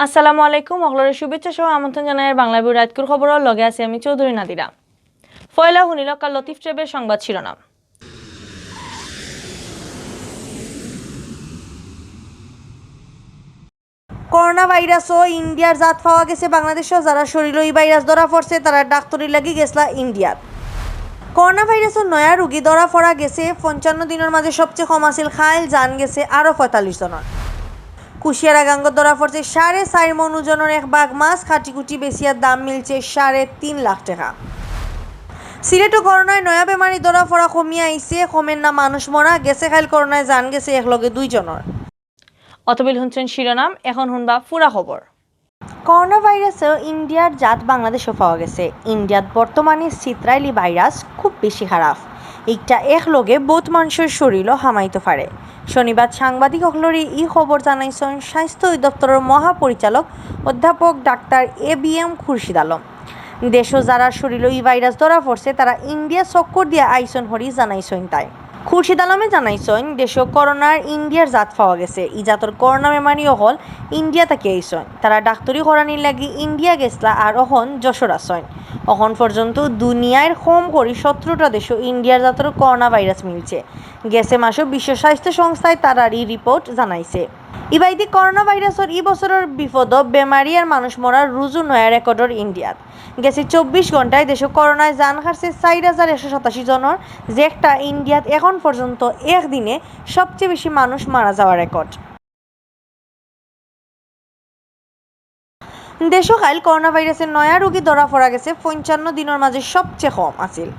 আসসালামু আলাইকুম অগলরে শুভেচ্ছা সহ আমন্ত্রণ জানাই বাংলাভিউ রাতকুর খবরের লগে আছি আমি চৌধুরী নাদিরা। ফয়লা হুনিলকা লতিফ ট্রেবের সংবাদ শিরোনাম। করোনা ভাইরাস ও ইন্ডিয়ার জাত পাওয়া গেছে বাংলাদেশও যারা শরীর এই ভাইরাস ধরা পড়ছে তারা ডাক্তারি লাগি গেছলা ইন্ডিয়াত। করোনা ভাইরাসের নয়া রোগী ধরা পড়া গেছে 55 দিনের মাঝে সবচেয়ে কম আছিল খাইল জান গেছে আরও 45 জনের। কুশিয়ারা গাঙ্গ ধরা পড়ছে 4.5 মন ওজনের এক বাঘ মাছ খাটিকুটি বেচিয়ার দাম মিলছে 3.5 লাখ টাকা। সিলেটও করোনায় নয়া বেমারি ধরা পড়া কমিয়ে আইছে, কমেন না মানুষ মরা গেছে খাইল করোনায় জান গেছে একলগে 2 জনের। অতবিল শুনছেন শিরোনাম, এখন শুনবা পুরা খবর। করোনা ভাইরাসেও ইন্ডিয়ার জাত বাংলাদেশও পাওয়া গেছে। ইন্ডিয়াত বর্তমানে চিত্রাইলি ভাইরাস খুব বেশি খারাপ, এইটা একলগে বহুত মানুষের শরীরও হামাইতে পারে। শনিবার সাংবাদিক হলরে এই খবর জানাইছেন স্বাস্থ্য অধিদপ্তরের মহাপরিচালক অধ্যাপক ডাক্তার ABM খুরশিদ আলম। দেশও যারা শরীরে এই ভাইরাস ধরা পড়ছে তারা ইন্ডিয়া চক্কর দিয়ে আইসন হরি জানাইছেন। তাই খুরশিদ আলমে জানাইছেন দেশও করোনার ইন্ডিয়ার জাত পাওয়া গেছে। এই জাতর করোনা বেমারিও হল ইন্ডিয়া থেকে আইসন, তারা ডাক্তারি করানির লাগি ইন্ডিয়া গেছলা আর অহন যশোর আসন। অহন পর্যন্ত দুনিয়ার কম করি 17টা দেশও ইন্ডিয়ার জাতর করোনা ভাইরাস মিলছে। গেছে মাসও বিশ্ব স্বাস্থ্য সংস্থায় তারারই রিপোর্ট জানাইছে। ইবাইদি করোনা ভাইরাসের এই বছরের বিপদ বেমারি আর মানুষ মরার রুজু নয়া রেকর্ডর ইন্ডিয়াত। গেছে 24 ঘন্টায় দেশে করোনায় জান হারছে 4187 জনের, যে একটা ইন্ডিয়াত এখন পর্যন্ত একদিনে সবচেয়ে বেশি মানুষ মারা যাওয়ার রেকর্ড। দেশও খাইল করোনা ভাইরাসের নয়া রোগী ধরা পড়া গেছে 55 দিনের মাঝে সবচেয়ে কম আছিল।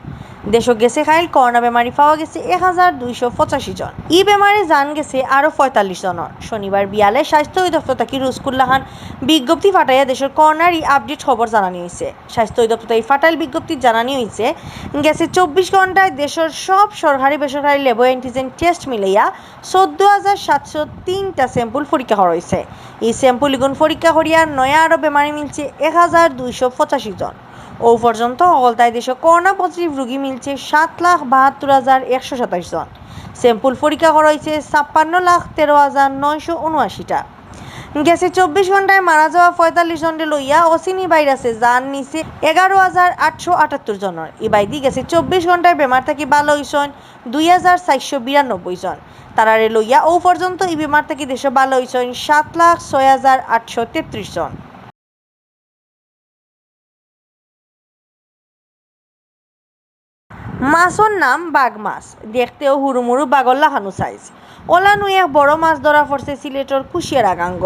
দেশও গেছে খাইল করোনা বেমারি পাওয়া গেছে 1285 জন। ই বেমারে জান গেছে আরও 45 জনের। শনিবার বিয়ালে স্বাস্থ্য অধিদপ্তর থেকে রুজকুল্লাহান বিজ্ঞপ্তি ফাটাইয়া দেশের করোনার আপডেট খবর জানানি হয়েছে। স্বাস্থ্য অধিদপ্তর এই ফাটাইল বিজ্ঞপ্তি জানানি হয়েছে গেছে 24 ঘন্টায় দেশের সব সরকারি বেসরকারি ল্যাবো অ্যান্টিজেন টেস্ট মিলাইয়া 14,703টা স্যাম্পল পরীক্ষা করা হয়েছে। এই স্যাম্পল ইগুন পরীক্ষা করিয়া নয়া আরও বেমারি মিলছে 1285 জন। ও পর্যন্ত অগলতায় দেশে করোনা পজিটিভ রোগী মিলছে 7,72,127 জন। স্যাম্পল পরীক্ষা করা হয়েছে 56,13,979টা। গেছে 24 ঘন্টায় মারা যাওয়া 45 জনের লইয়া অচিনি ভাইরাসে জান নিছে 11,878 জনের। এই বাইদি গেছে 24 ঘন্টায় বেমার থেকে ভালো হয়েছেন 2,492 জন। তারারে লইয়া ও পর্যন্ত এই বেমার থেকে দেশে ভালো হয়েছেন 7,06,833 জন। মাছর নাম বাঘ মাছ, দেখতেও হুড়ুমুড়ু বাগল্লা হানু সাইজ। ওলা নুই এক বড় মাছ ধরা পড়ছে সিলেটর কুশিয়ারা গাঙ্গ।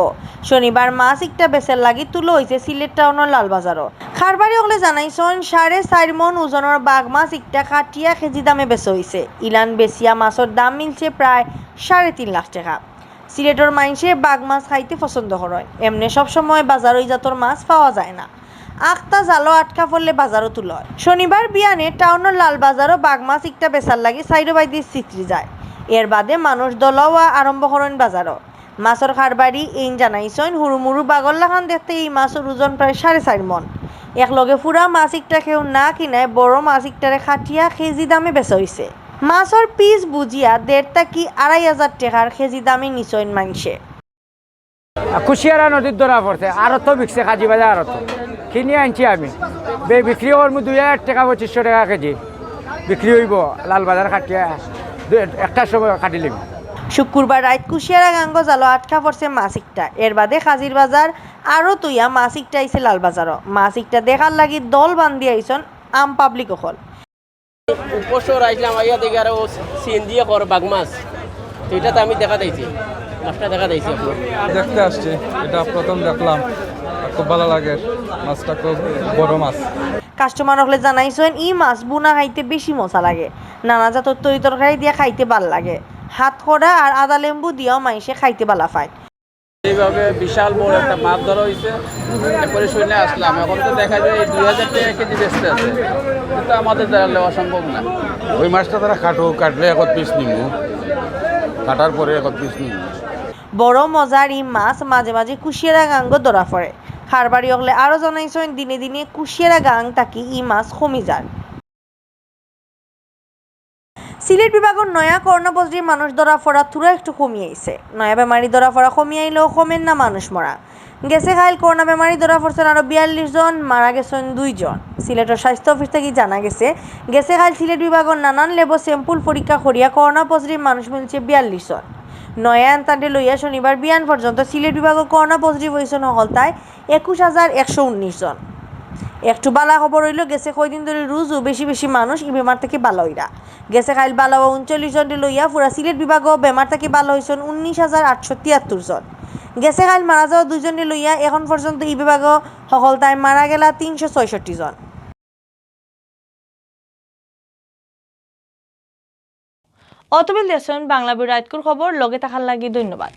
শনিবার মাছ একটা বেচের লাগি তুলো হয়েছে সিলেট টাউনের লালবাজারও। খারবারি হলে জানাইছেন 4.5 মন ওজনের বাঘ মাছ একটা কাটিয়া কেজি দামে বেচা হয়েছে। ইলান বেচিয়া মাছের দাম মিলছে প্রায় 3.5 লাখ টাকা। সিলেটর মানুষে বাঘ মাছ খাইতে পছন্দ করে, এমনি সবসময় বাজার ওই জাতর মাছ পাওয়া যায় না। আখতা জালো আটকা পড়লে বাজারও তুলয়। শনিবার বিয়ানে টাউনের লাল বাজারও বাঘ মাছ একটা বেচার লাগে সাইডো বাইদি চিত্রি যায়। এর বাদে মানুষ দলওয়া আরম্ভ করেন বাজারও। মাছের খারবাড়ি এই জানাইছেন হুড়ুমুড়ু বাগল্লা খান দেখতে এই মাছের ওজন প্রায় 4.5 মন। একলগে ফুরা মাছ একটা কেউ না কিনায় বড় মাছ একটারে খাটিয়া কেজি দামে বেচা হয়েছে। মাছের পিস বুঝিয়া 1.5 কি 2,500 টাকার কেজি দামে নিচইন মাংসে। কুশিয়ারা নদীর ধরা পড়ছে আরো তো বিকছে কাজি বাজার আরো তো কিনে আনছি আমি বিক্রি করবো 2,000 টাকা 2500 টাকা কেজি বিক্রি হইব লাল বাজার কাটিয়া একটার সময় কাটিলিম। শুক্রবার রাত কুশিয়ারা গাঙ্গ জালো আটকা পড়ছে মাছ একটা। এর বাদে খাজির বাজার আরও তুইয়া মাছ একটা আইছে লাল বাজারও। মাছ একটা দেখার লাগি দল বান্ধি আইসন আম পাবলিক হল। উপসর আসলাম আইয়া দেখি আর সিএনজি কর বাঘ মাছ, তো এটা তো আমি দেখা দিয়েছি, মাছটা দেখা দিয়েছি দেখতে আসছি, এটা প্রথম দেখলাম, খুব ভালো লাগে, মাছটা খুব বড় মাছ। কাস্টমার হলে জানাইছেন ই মাছ বুনা খাইতে বেশি মজা লাগে, নানা জাতর তরি তরকারি দিয়ে খাইতে ভাল লাগে, হাত খোড়া আর আদা লেম্বু দিয়েও মাইসে খাইতে ভালা পায়। এইভাবে বিশাল বড় একটা মাছ ধরা হয়েছে, এরপরে শুনে আসলাম। এখন তো দেখা যায় 2,000 টাকা কেজি বেচতে আছে, কিন্তু আমাদের দ্বারা নেওয়া সম্ভব না। ওই মাছটা তারা কাটলে 1 পিস নিমু, কাটার পরে 1 পিস নিমু। বড় মজার ই মাছ মাঝে মাঝে কুশিয়ারা গাঙ্গ ধরা পড়ে। খারবাড়ি হলে আরও জানাইছেন দিনে দিনে কুশিয়ারা গাং তাকি ই মাছ কমি যান। সিলেট বিভাগের নয়া করোনা পজিটিভ মানুষ ধরা পড়া তুরা একটু কমিয়ে আইছে। নয়া বেমারি ধরা পড়া কমিয়ে আইলেও কমেন না মানুষ মরা। গেছে খাইল করোনা বেমারি ধরা পড়ছেন আরও 42 জন, মারা গেছেন 2 জন। সিলেটের স্বাস্থ্য অফিস থেকে জানা গেছে গেছে খাইল সিলেট বিভাগের নানান লেব স্যাম্পল পরীক্ষা করিয়া করোনা পজিটিভ মানুষ মিলছে 42 জন। নয়া আন্তান্ডে লইয়া শনিবার বিয়ান পর্যন্ত সিলেট বিভাগের করোনা পজিটিভ হয়েছেন হলতায় 21,119 জন। একটু বালা খবর হইল গেছে কয়দিন ধরে রোজও বেশি বেশি মানুষ এই বেমার থেকে বালা হইরা গেছে খাইল বালা 39 জনকে লইয়া পুরা সিলেট বিভাগও বেমার থেকে বালা হয়েছেন 19,873 জন। গেছে খাইল মারা যাওয়া 2 জনকে লইয়া এখন পর্যন্ত এই বিভাগও সকলতায় মারা গেলা 366 জন। অতবেল দেশন বাংলাভিউ রাইতকুর খবর লগে থাকার লাগি ধন্যবাদ।